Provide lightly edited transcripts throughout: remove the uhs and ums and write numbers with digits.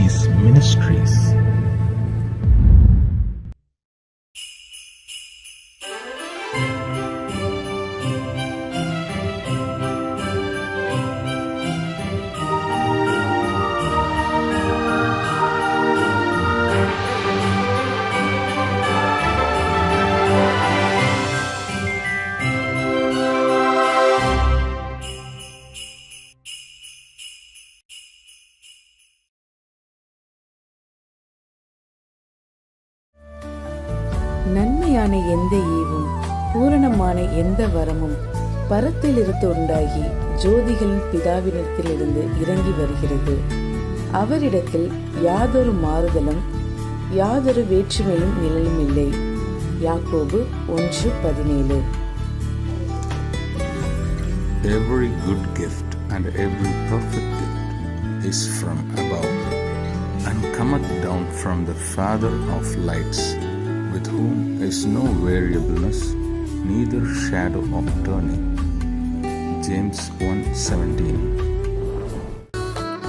Seas Ministries. நன்மையான எந்த ஈவும் பூரணமான எந்த வரமும் பரத்திலிருந்து உண்டாகி ஜோதிகளின் பிதாவினிடத்திலிருந்து இறங்கி வருகிறது. அவரிடத்தில் யாதொரு மாறுதலும் யாதொரு வேற்றுமையும் நிழலும் இல்லை. யாக்கோபு 1:17. Every good gift and every perfect gift is from above and cometh down from the Father of lights, with whom is no variableness, neither shadow of turning. James 1:17.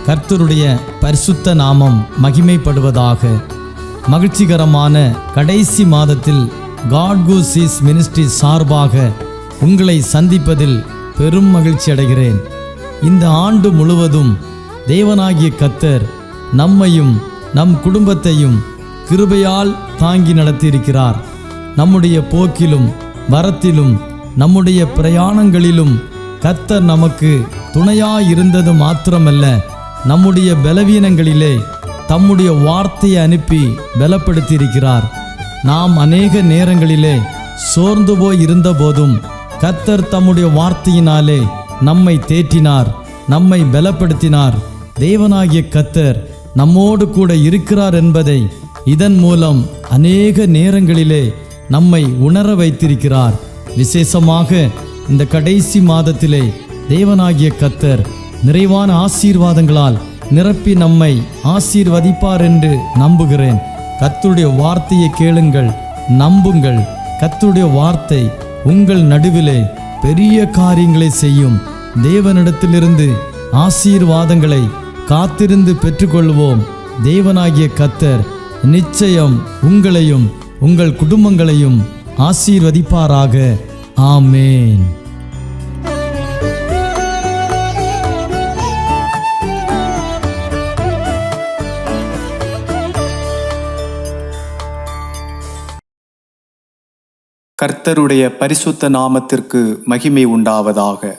கர்த்தருடைய பரிசுத்த நாமம் மகிமைப்படுவதாக. மகிழ்ச்சிகரமான கடைசி மாதத்தில் God Who Sees Ministry சார்பாக உங்களை சந்திப்பதில் பெரும் மகிழ்ச்சி அடைகிறேன். இந்த ஆண்டு முழுவதும் தேவனாகிய கர்த்தர் நம்மையும் நம் குடும்பத்தையும் கிருபையால் தாங்கி நடத்தியிருக்கிறார். நம்முடைய போக்கிலும் வரத்திலும் நம்முடைய பிரயாணங்களிலும் கர்த்தர் நமக்கு துணையாயிருந்தது மாத்திரமல்ல, நம்முடைய பலவீனங்களிலே தம்முடைய வார்த்தையை அனுப்பி பலப்படுத்தியிருக்கிறார். நாம் அநேக நேரங்களிலே சோர்ந்து போய் இருந்த போதும் கர்த்தர் தம்முடைய வார்த்தையினாலே நம்மை தேற்றினார், நம்மை பலப்படுத்தினார். தேவனாகிய கர்த்தர் நம்மோடு கூட இருக்கிறார் என்பதை இதன் மூலம் அநேக நேரங்களிலே நம்மை உணர வைத்திருக்கிறார். விசேஷமாக இந்த கடைசி மாதத்திலே தேவனாகிய கர்த்தர் நிறைவான ஆசீர்வாதங்களால் நிரப்பி நம்மை ஆசீர்வதிப்பார் என்று நம்புகிறேன். கர்த்தருடைய வார்த்தையை கேளுங்கள், நம்புங்கள். கர்த்தருடைய வார்த்தை உங்கள் நடுவிலே பெரிய காரியங்களை செய்யும். தேவனிடத்திலிருந்து ஆசீர்வாதங்களை காத்திருந்து பெற்றுக்கொள்வோம். தேவனாகிய கர்த்தர் நிச்சயம் உங்களையும் உங்கள் குடும்பங்களையும் ஆசீர்வதிப்பாராக. ஆமேன். கர்த்தருடைய பரிசுத்த நாமத்திற்கு மகிமை உண்டாவதாக.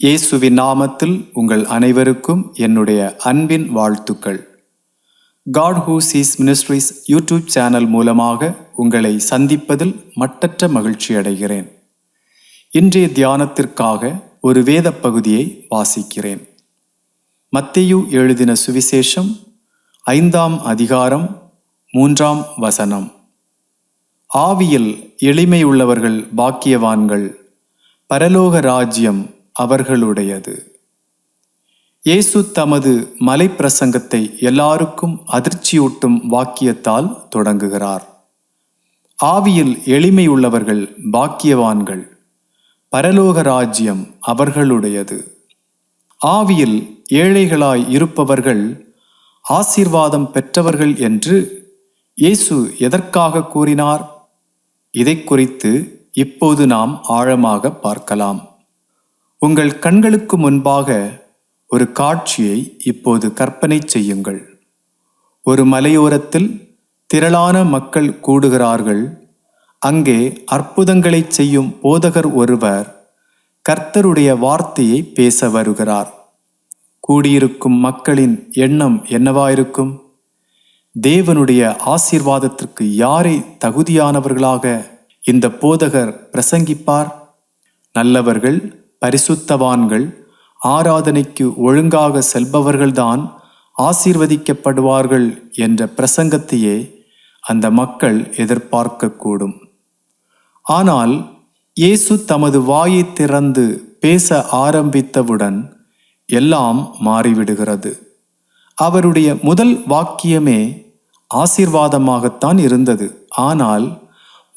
இயேசுவின் நாமத்தில் உங்கள் அனைவருக்கும் என்னுடைய அன்பின் வாழ்த்துக்கள். God Who Sees Ministries YouTube channel மூலமாக உங்களை சந்திப்பதில் மட்டற்ற மகிழ்ச்சி அடைகிறேன். இன்றைய தியானத்திற்காக ஒரு வேத பகுதியை வாசிக்கிறேன். மத்தேயு எழுதின சுவிசேஷம் 5ஆம் அதிகாரம் 3ஆம் வசனம். ஆவியில் எளிமையுள்ளவர்கள் பாக்கியவான்கள், பரலோக ராஜ்யம் அவர்களுடையது. இயேசு தமது மலை பிரசங்கத்தை எல்லாருக்கும் அதிர்ச்சியூட்டும் வாக்கியத்தால் தொடங்குகிறார். ஆவியில் எளிமையுள்ளவர்கள் பாக்கியவான்கள், பரலோக ராஜ்யம் அவர்களுடையது. ஆவியில் ஏழைகளாய் இருப்பவர்கள் ஆசீர்வாதம் பெற்றவர்கள் என்று இயேசு எதற்காக கூறினார்? இதை குறித்து இப்போது நாம் ஆழமாக பார்க்கலாம். உங்கள் கண்களுக்கு முன்பாக ஒரு காட்சியை இப்போது கற்பனை செய்யுங்கள். ஒரு மலையோரத்தில் திரளான மக்கள் கூடுகிறார்கள். அங்கே அற்புதங்களை செய்யும் போதகர் ஒருவர் கர்த்தருடைய வார்த்தையை பேச வருகிறார். கூடியிருக்கும் மக்களின் எண்ணம் என்னவாயிருக்கும்? தேவனுடைய ஆசீர்வாதத்திற்கு யாரை தகுதியானவர்களாக இந்த போதகர் பிரசங்கிப்பார்? நல்லவர்கள், பரிசுத்தவான்கள், ஆராதனைக்கு ஒழுங்காக செல்பவர்கள்தான் ஆசீர்வதிக்கப்படுவார்கள் என்ற பிரசங்கத்தையே அந்த மக்கள் எதிர்பார்க்கக்கூடும். ஆனால் இயேசு தமது வாயை திறந்து பேச ஆரம்பித்தவுடன் எல்லாம் மாறிவிடுகிறது. அவருடைய முதல் வாக்கியமே ஆசீர்வாதமாகத்தான் இருந்தது. ஆனால்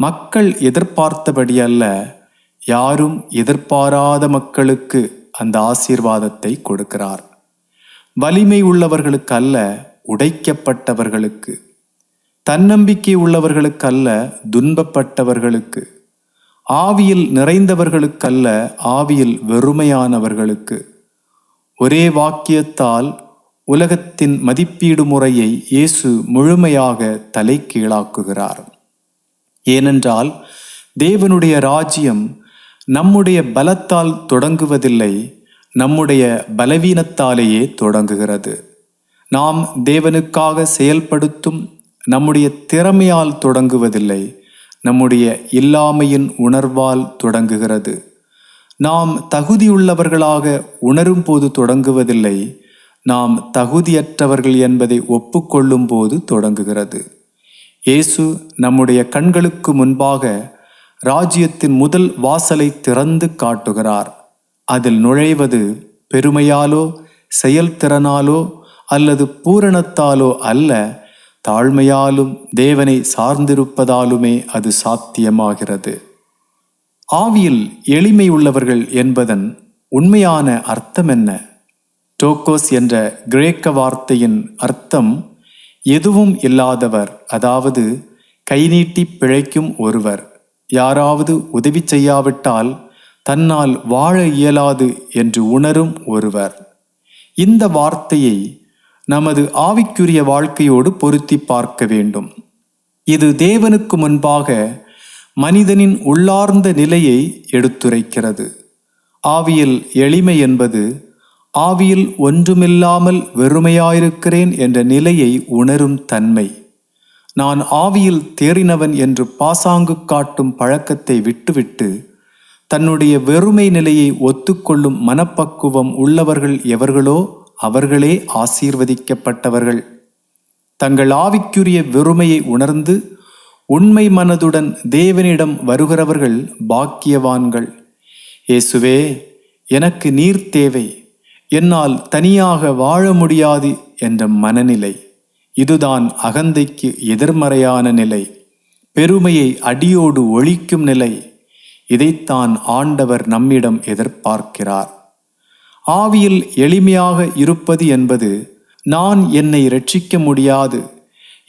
மக்கள் எதிர்பார்த்தபடி அல்ல, யாரும் எதிர்பாராத மக்களுக்கு அந்த ஆசீர்வாதத்தை கொடுக்கிறார். வலிமை உள்ளவர்களுக்கு அல்ல, உடைக்கப்பட்டவர்களுக்கு, தன்னம்பிக்கை உள்ளவர்களுக்கல்ல துன்பப்பட்டவர்களுக்கு, ஆவியில் நிறைந்தவர்களுக்கல்ல ஆவியில் வெறுமையானவர்களுக்கு. ஒரே வாக்கியத்தால் உலகத்தின் மதிப்பீடு முறையை இயேசு முழுமையாக தலைகீழாக்குகிறார். ஏனென்றால் தேவனுடைய ராஜ்யம் நம்முடைய பலத்தால் தொடங்குவதில்லை, நம்முடைய பலவீனத்தாலேயே தொடங்குகிறது. நாம் தேவனுக்காக செயல்படுத்தும் நம்முடைய திறமையால் தொடங்குவதில்லை, நம்முடைய இல்லாமையின் உணர்வால் தொடங்குகிறது. நாம் தகுதியுள்ளவர்களாக உணரும் போது தொடங்குவதில்லை, நாம் தகுதியற்றவர்கள் என்பதை ஒப்புக்கொள்ளும் போது தொடங்குகிறது. இயேசு நம்முடைய கண்களுக்கு முன்பாக ராஜ்யத்தின் முதல் வாசலை திறந்து காட்டுகிறார். அதில் நுழைவது பெருமையாலோ செயல்திறனாலோ அல்லது பூரணத்தாலோ அல்ல, தாழ்மையாலும் தேவனை சார்ந்திருப்பதாலுமே அது சாத்தியமாகிறது. ஆவியில் எளிமை உள்ளவர்கள் என்பதன் உண்மையான அர்த்தம் என்ன? டோக்கோஸ் என்ற கிரேக்க வார்த்தையின் அர்த்தம் எதுவும் இல்லாதவர், அதாவது கை நீட்டி பிழைக்கும் ஒருவர், யாராவது உதவி செய்யாவிட்டால் தன்னால் வாழ இயலாது என்று உணரும் ஒருவர். இந்த வார்த்தையை நமது ஆவிக்குரிய வாழ்க்கையோடு பொருத்தி பார்க்க வேண்டும். இது தேவனுக்கு முன்பாக மனிதனின் உள்ளார்ந்த நிலையை எடுத்துரைக்கிறது. ஆவியில் எளிமை என்பது ஆவியில் ஒன்றுமில்லாமல் வெறுமையாயிருக்கிறேன் என்ற நிலையை உணரும் தன்மை. நான் ஆவியில் தேறினவன் என்று பாசாங்கு காட்டும் பழக்கத்தை விட்டுவிட்டு தன்னுடைய வெறுமை நிலையை ஒத்துக்கொள்ளும் மனப்பக்குவம் உள்ளவர்கள் எவர்களோ அவர்களே ஆசீர்வதிக்கப்பட்டவர்கள். தங்கள் ஆவிக்குரிய வெறுமையை உணர்ந்து உண்மை மனதுடன் தேவனிடம் வருகிறவர்கள் பாக்கியவான்கள். இயேசுவே, எனக்கு நீர் தேவை, என்னால் தனியாக வாழ முடியாது என்ற மனநிலை, இதுதான் அகந்தைக்கு எதிர்மறையான நிலை, பெருமையை அடியோடு ஒழிக்கும் நிலை. இதைத்தான் ஆண்டவர் நம்மிடம் எதிர்பார்க்கிறார். ஆவியில் எளிமையாக இருப்பது என்பது நான் என்னை இரட்சிக்க முடியாது,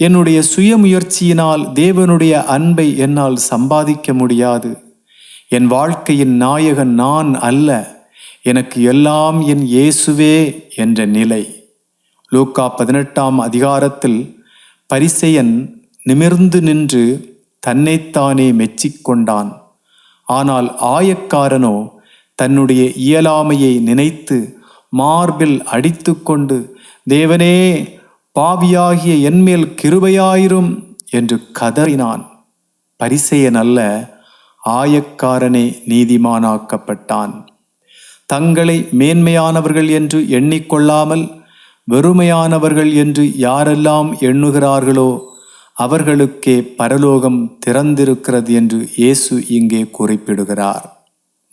என்னுடைய சுயமுயற்சியினால் தேவனுடைய அன்பை என்னால் சம்பாதிக்க முடியாது, என் வாழ்க்கையின் நாயகன் நான் அல்ல, எனக்கு எல்லாம் என் இயேசுவே என்ற நிலை. லூக்கா 18ஆம் அதிகாரத்தில் பரிசேயன் நிமிர்ந்து நின்று தன்னைத்தானே மெச்சிக்கொண்டான். ஆனால் ஆயக்காரனோ தன்னுடைய இயலாமையை நினைத்து மார்பில் அடித்து கொண்டு, தேவனே, பாவியாகிய என்மேல் கிருபையாயிரும் என்று கதறினான். பரிசேயன் அல்ல, ஆயக்காரனே நீதிமானாக்கப்பட்டான். தங்களை மேன்மையானவர்கள் என்று எண்ணிக்கொள்ளாமல் வெறுமையானவர்கள் என்று யாரெல்லாம் எண்ணுகிறார்களோ அவர்களுக்கே பரலோகம் திறந்திருக்கிறது என்று இயேசு இங்கே குறிப்பிடுகிறார்.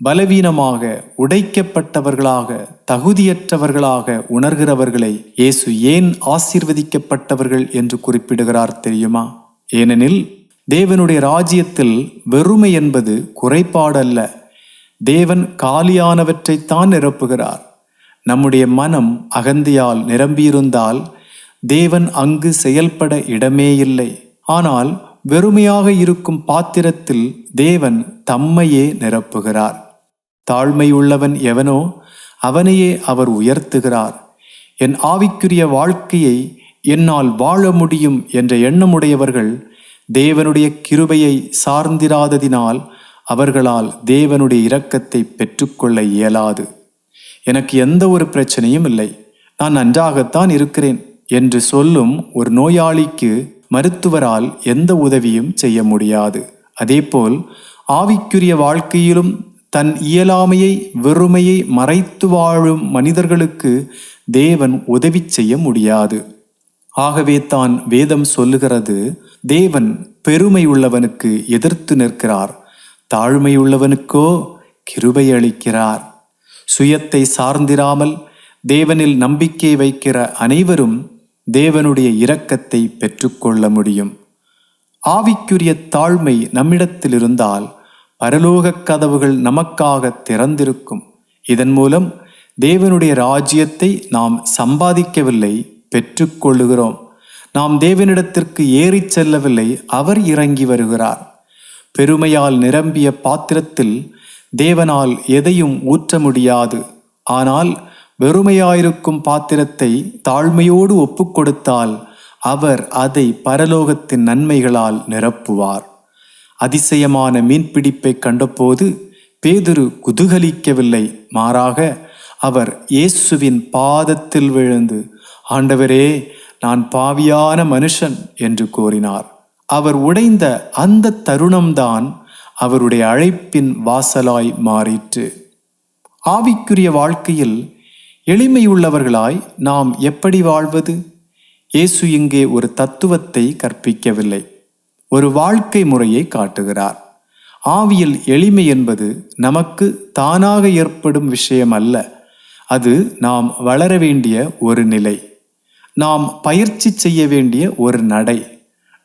பலவீனமாக, உடைக்கப்பட்டவர்களாக, தகுதியற்றவர்களாக உணர்கிறவர்களை இயேசு ஏன் ஆசீர்வதிக்கப்பட்டவர்கள் என்று குறிப்பிடுகிறார் தெரியுமா? ஏனெனில் தேவனுடைய ராஜ்யத்தில் வெறுமை என்பது குறைபாடல்ல, தேவன் காலியானவற்றைத்தான் நிரப்புகிறார். நம்முடைய மனம் அகந்தையால் நிரம்பியிருந்தால் தேவன் அங்கு செயல்பட இடமே இல்லை. ஆனால் வெறுமையாக இருக்கும் பாத்திரத்தில் தேவன் தம்மையே நிரப்புகிறார். தாழ்மையுள்ளவன் எவனோ அவனையே அவர் உயர்த்துகிறார். என் ஆவிக்குரிய வாழ்க்கையை என்னால் வாழ முடியும் என்ற எண்ணமுடையவர்கள் தேவனுடைய கிருபையை சார்ந்திராததினால் அவர்களால் தேவனுடைய இரக்கத்தை பெற்றுக்கொள்ள இயலாது. எனக்கு எந்த ஒரு பிரச்சனையும் இல்லை, நான் நன்றாகத்தான் இருக்கிறேன் என்று சொல்லும் ஒரு நோயாளிக்கு மருத்துவரால் எந்த உதவியும் செய்ய முடியாது. அதேபோல் ஆவிக்குரிய வாழ்க்கையிலும் தன் இயலாமையை, வெறுமையை மறைத்து வாழும் மனிதர்களுக்கு தேவன் உதவி செய்ய முடியாது. ஆகவே தான் வேதம் சொல்லுகிறது, தேவன் பெருமை உள்ளவனுக்கு எதிர்த்து நிற்கிறார், தாழ்மை உள்ளவனுக்கோ கிருபை அளிக்கிறார். சுயத்தை சார்ந்திராமல் தேவனில் நம்பிக்கை வைக்கிற அனைவரும் தேவனுடைய இரக்கத்தை பெற்றுக்கொள்ள முடியும். ஆவிக்குரிய தாழ்மை நம்மிடத்தில் இருந்தால் பரலோக கதவுகள் நமக்காக திறந்திருக்கும். இதன் மூலம் தேவனுடைய ராஜ்யத்தை நாம் சம்பாதிக்கவில்லை, பெற்றுக்கொள்ளுகிறோம். நாம் தேவனிடத்திற்கு ஏறிச் செல்லவில்லை, அவர் இறங்கி வருகிறார். பெருமையால் நிரம்பிய பாத்திரத்தில் தேவனால் எதையும் ஊற்ற முடியாது. ஆனால் வெறுமையாயிருக்கும் பாத்திரத்தை தாழ்மையோடு ஒப்புக்கொடுத்தால் அவர் அதை பரலோகத்தின் நன்மைகளால் நிரப்புவார். அதிசயமான மீன்பிடிப்பை கண்டபோது பேதுரு குதூகலிக்கவில்லை, மாறாக அவர் இயேசுவின் பாதத்தில் விழுந்து, ஆண்டவரே, நான் பாவியான மனுஷன் என்று கூறினார். அவர் உடைந்த அந்த தருணம்தான் அவருடைய அழைப்பின் வாசலாய் மாறிற்று. ஆவிக்குரிய வாழ்க்கையில் எளிமையுள்ளவர்களாய் நாம் எப்படி வாழ்வது? இயேசு இங்கே ஒரு தத்துவத்தை கற்பிக்கவில்லை, ஒரு வாழ்க்கை முறையை காட்டுகிறார். ஆவியில் எளிமை என்பது நமக்கு தானாக ஏற்படும் விஷயம் அல்ல. அது நாம் வளர வேண்டிய ஒரு நிலை, நாம் பயிற்சி செய்ய வேண்டிய ஒரு நடை,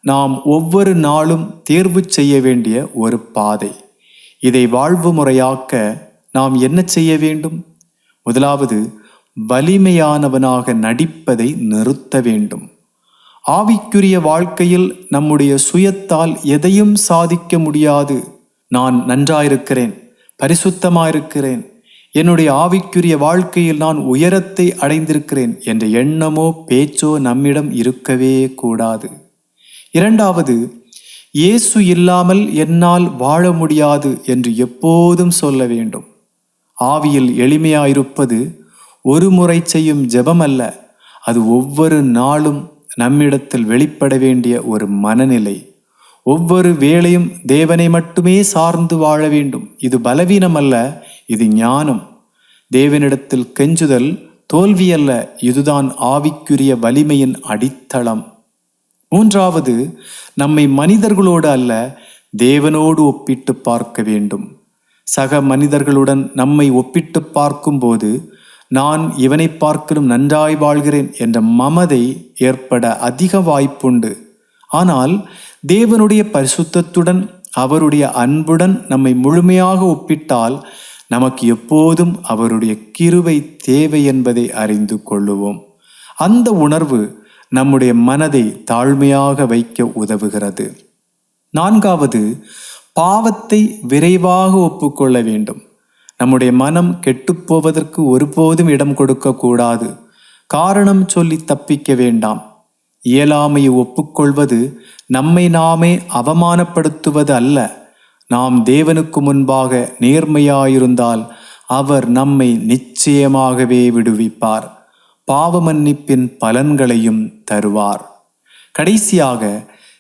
நாம் ஒவ்வொரு நாளும் தேர்வு செய்ய வேண்டிய ஒரு பாதை. இதை வாழ்வு முறையாக்க நாம் என்ன செய்ய வேண்டும்? முதலாவது, வலிமையானவனாக நடிப்பதை நிறுத்த வேண்டும். ஆவிக்குரிய வாழ்க்கையில் நம்முடைய சுயத்தால் எதையும் சாதிக்க முடியாது. நான் நன்றாயிருக்கிறேன், பரிசுத்தமாயிருக்கிறேன், என்னுடைய ஆவிக்குரிய வாழ்க்கையில் நான் உயரத்தை அடைந்திருக்கிறேன் என்ற எண்ணமோ பேச்சோ நம்மிடம் இருக்கவே கூடாது. இரண்டாவது, இயேசு இல்லாமல் என்னால் வாழ முடியாது என்று எப்போதும் சொல்ல வேண்டும். ஆவியில் எளிமையாயிருப்பது ஒரு முறை செய்யும் ஜெபம் அல்ல, அது ஒவ்வொரு நாளும் நம்மிடத்தில் வெளிப்பட வேண்டிய ஒரு மனநிலை. ஒவ்வொரு வேளையும் தேவனை மட்டுமே சார்ந்து வாழ வேண்டும். இது பலவீனம் அல்ல, இது ஞானம். தேவனிடத்தில் கெஞ்சுதல் தோல்வி அல்ல, இதுதான் ஆவிக்குரிய வலிமையின் அடித்தளம். மூன்றாவது, நம்மை மனிதர்களோடு அல்ல, தேவனோடு ஒப்பிட்டு பார்க்க வேண்டும். சக மனிதர்களுடன் நம்மை ஒப்பிட்டு பார்க்கும்போது நான் இவனை பார்க்கலும் நன்றாய் வாழ்கிறேன் என்ற மமதை ஏற்பட அதிக வாய்ப்புண்டு. ஆனால் தேவனுடைய பரிசுத்தத்துடன் அவருடைய அன்புடன் நம்மை முழுமையாக ஒப்பிட்டால் நமக்கு எப்போதும் அவருடைய கிருபை தேவை என்பதை அறிந்து கொள்ளுவோம். அந்த உணர்வு நம்முடைய மனதை தாழ்மையாக வைக்க உதவுகிறது. நான்காவது, பாவத்தை விரைவாக ஒப்புக்கொள்ள வேண்டும். நம்முடைய மனம் கெட்டுப்போவதற்கு ஒருபோதும் இடம் கொடுக்க கூடாது. காரணம் சொல்லி தப்பிக்க வேண்டாம். இயலாமையை ஒப்புக்கொள்வது நம்மை நாமே அவமானப்படுத்துவது அல்ல. நாம் தேவனுக்கு முன்பாக நேர்மையாயிருந்தால் அவர் நம்மை நிச்சயமாகவே விடுவிப்பார், பாவ மன்னிப்பின் பலன்களையும் தருவார். கடைசியாக,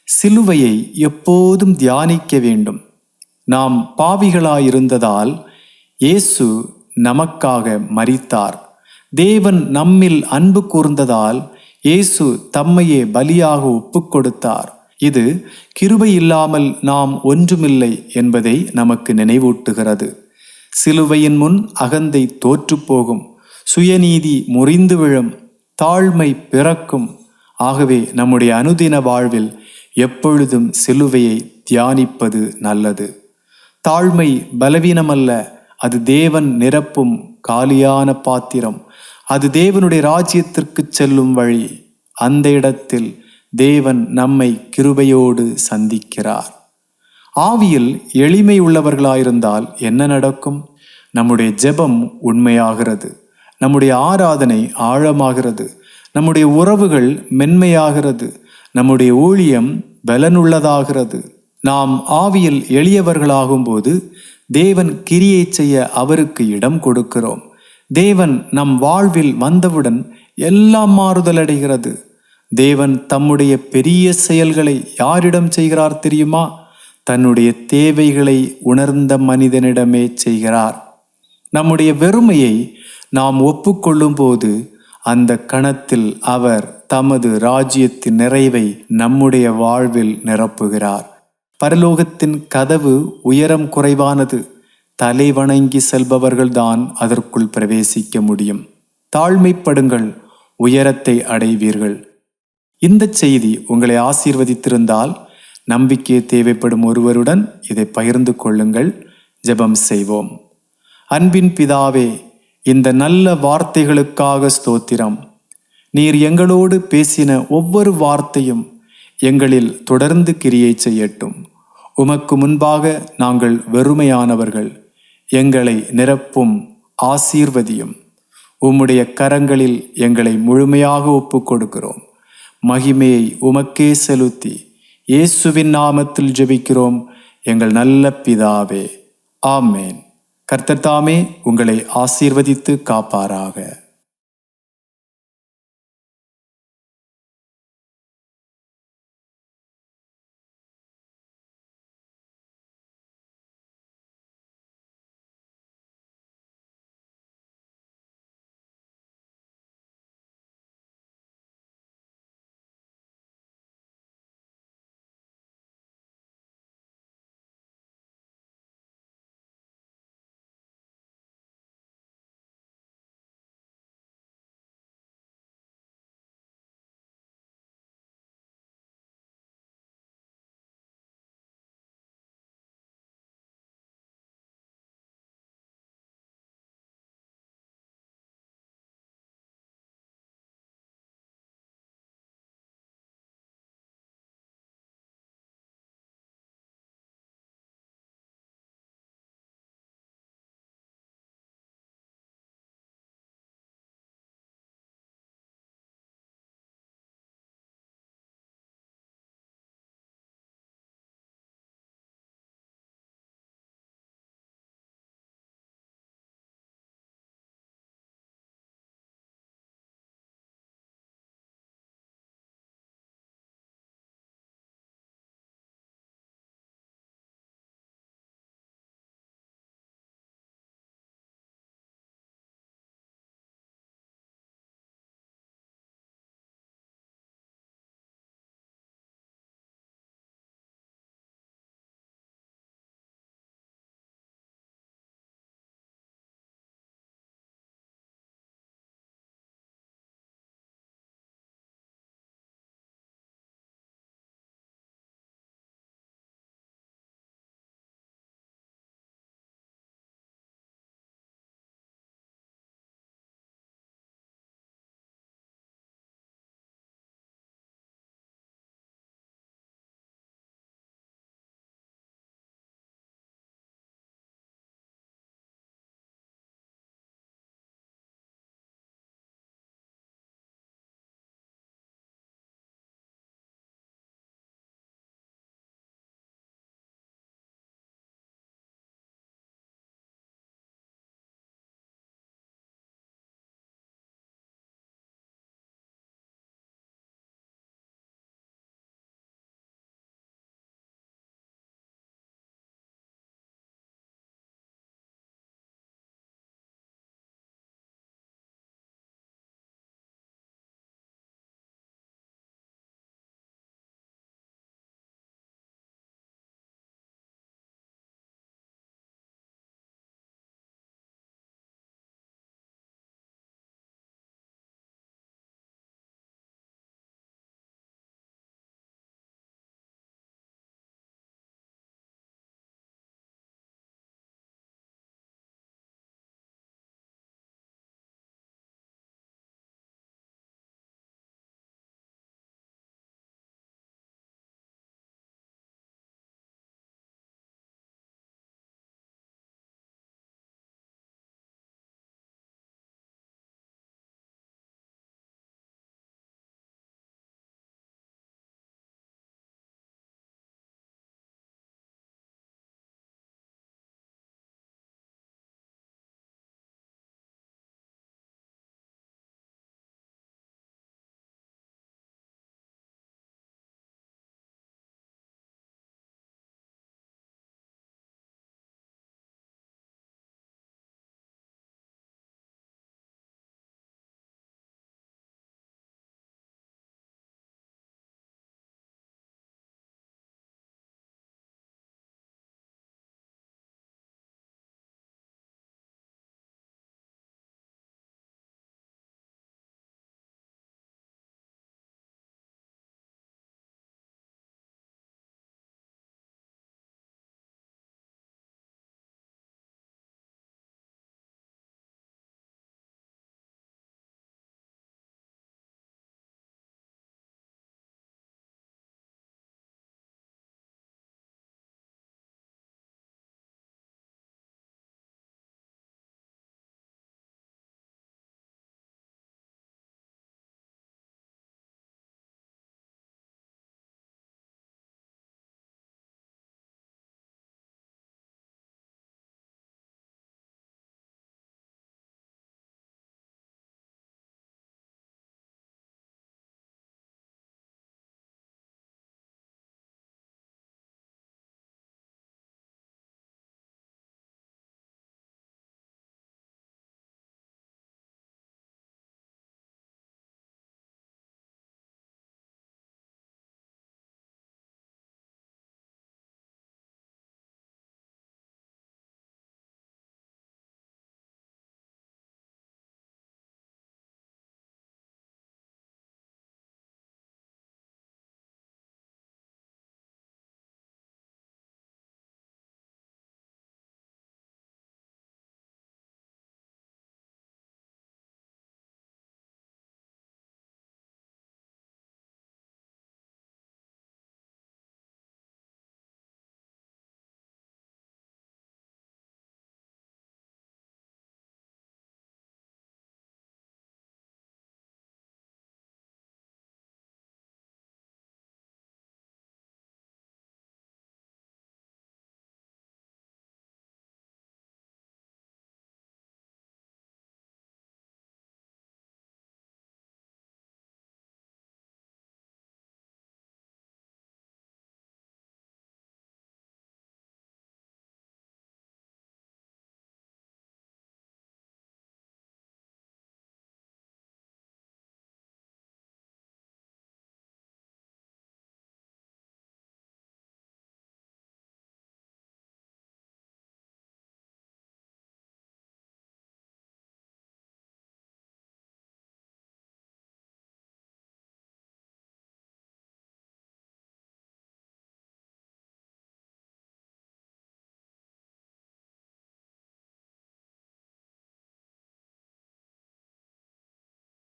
சிலுவையை எப்போதும் தியானிக்க வேண்டும். நாம் பாவிகளாயிருந்ததால் இயேசு நமக்காக மரித்தார். தேவன் நம்மில் அன்பு கூர்ந்ததால் இயேசு தம்மையே பலியாக ஒப்புக்கொடுத்தார். இது கிருபை இல்லாமல் நாம் ஒன்றுமில்லை என்பதை நமக்கு நினைவூட்டுகிறது. சிலுவையின் முன் அகந்தை தோற்றுப்போகும், சுயநீதி முறிந்து விழும், தாழ்மை பிறக்கும். ஆகவே நம்முடைய அனுதின வாழ்வில் எப்பொழுதும் சிலுவையை தியானிப்பது நல்லது. தாழ்மை பலவீனமல்ல, அது தேவன் நிரப்பும் காலியான பாத்திரம். அது தேவனுடைய ராஜ்யத்திற்கு செல்லும் வழி. அந்த இடத்தில் தேவன் நம்மை கிருபையோடு சந்திக்கிறார். ஆவியில் எளிமை உள்ளவர்களாயிருந்தால் என்ன நடக்கும்? நம்முடைய ஜெபம் உண்மையாகிறது, நம்முடைய ஆராதனை ஆழமாகிறது, நம்முடைய உறவுகள் மென்மையாகிறது, நம்முடைய ஊழியம் பலனுள்ளதாகிறது. நாம் ஆவியில் எளியவர்களாகும்போது தேவன் கிரியை செய்ய அவருக்கு இடம் கொடுக்கிறோம். தேவன் நம் வாழ்வில் வந்தவுடன் எல்லாம் மாறுதல் அடைகிறது. தேவன் தம்முடைய பெரிய செயல்களை யாரிடம் செய்கிறார் தெரியுமா? தன்னுடைய தேவைகளை உணர்ந்த மனிதனிடமே செய்கிறார். நம்முடைய வெறுமையை நாம் ஒப்புக்கொள்ளும் போது அந்த கணத்தில் அவர் தமது ராஜ்யத்தின் நிறைவை நம்முடைய வாழ்வில் நிரப்புகிறார். பரலோகத்தின் கதவு உயரம் குறைவானது. தலை வணங்கி செல்பவர்கள்தான் அதற்குள் பிரவேசிக்க முடியும். தாழ்மைப்படுங்கள், உயரத்தை அடைவீர்கள். இந்த செய்தி உங்களை ஆசீர்வதித்திருந்தால் நம்பிக்கை தேவைப்படும் ஒருவருடன் இதை பகிர்ந்து கொள்ளுங்கள். ஜெபம் செய்வோம். அன்பின் பிதாவே, இந்த நல்ல வார்த்தைகளுக்காக ஸ்தோத்திரம். நீர் எங்களோடு பேசின ஒவ்வொரு வார்த்தையும் எங்களில் தொடர்ந்து கிரியை செய்யட்டும். உமக்கு முன்பாக நாங்கள் வெறுமையானவர்கள், எங்களை நிரப்பும், ஆசீர்வதியும். உம்முடைய கரங்களில் எங்களை முழுமையாக ஒப்புக் கொடுக்கிறோம். மகிமையை உமக்கே செலுத்தி இயேசுவின் நாமத்தில் ஜெபிக்கிறோம் எங்கள் நல்ல பிதாவே. ஆமேன். கர்த்தர் தாமே உங்களை ஆசீர்வதித்து காப்பாராக.